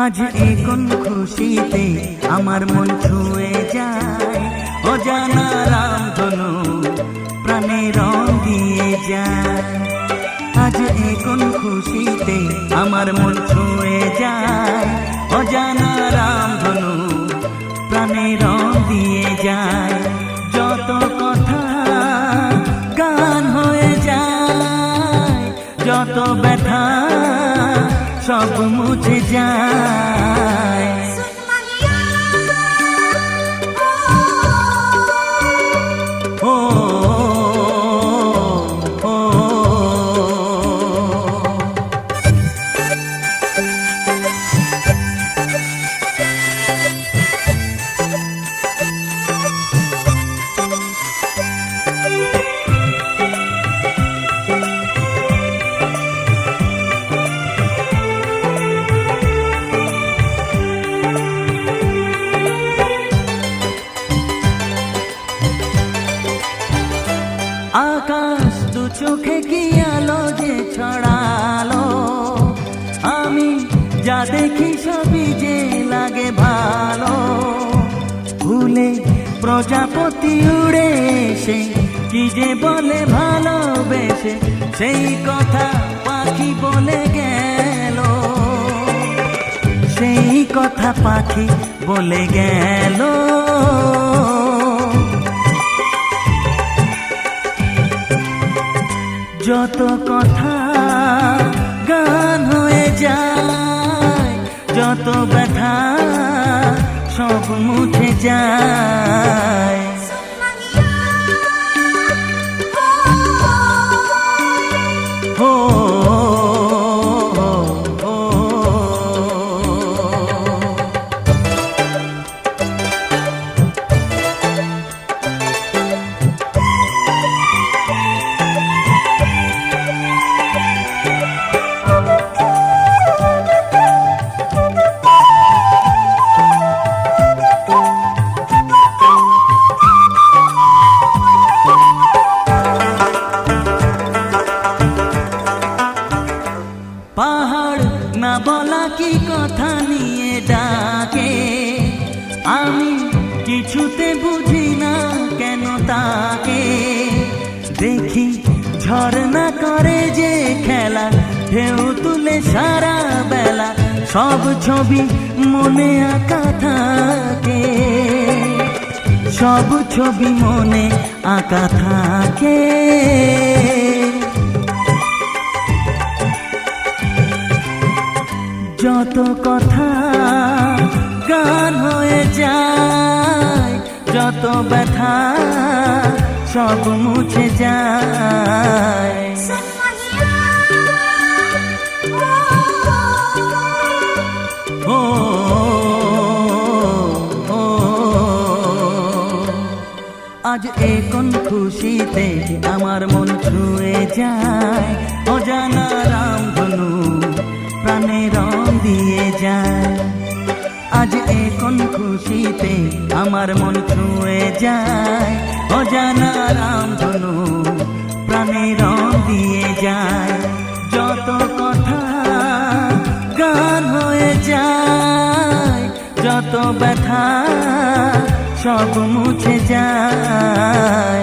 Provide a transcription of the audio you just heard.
আজ এ কোন খুশিতে আমার মন ছুঁয়ে যায়, অজানা রামধনু প্রাণে রং দিয়ে যায়। আজ এ কোন খুশিতে আমার মন ছুঁয়ে যায়, অজানা রামধনু প্রাণে রং দিয়ে যায়। যত কথা গান হয়ে যায়, যত ব্যথা সব মুছে যায়। ও আকাশ দু চোখে কি আলো যে ছড়ালো, আমি যা দেখি সবই যে লাগে ভালো। ভুলে প্রজাপতি উড়ে এসে কি যে বলে ভালোবেসে, সেই কথা পাখি বলে গেল, সেই কথা পাখি বলে গেল। যত কথা গান হয়ে যায়, যত ব্যথা সব মুছে যায়। ও পাহাড় না বলা কি কথা নিয়ে ডাকে, আমি কিছুতে বুঝি না কেন তাকে। দেখি ঝর্ণা করে যে খেলা, ঢেউ তুলে সারা বেলা, সব ছবি মনে আঁকা থাকে, সব ছবি মনে আঁকা থাকে। যত কথা গান হয়ে যায়, যত ব্যথা সব মুছে যায়। ও আজ এ কোন খুশিতে আমার মন ছুঁয়ে যায়, অজানা রামধনু প্রাণে রং দিয়ে যায়। আজ এ কোন খুশিতে আমার মন ছুঁয়ে যায়, অজানা রামধনু প্রাণে রং দিয়ে যায়। যত কথা গান হয়ে যায়, যত ব্যথা সব মুছে যায়।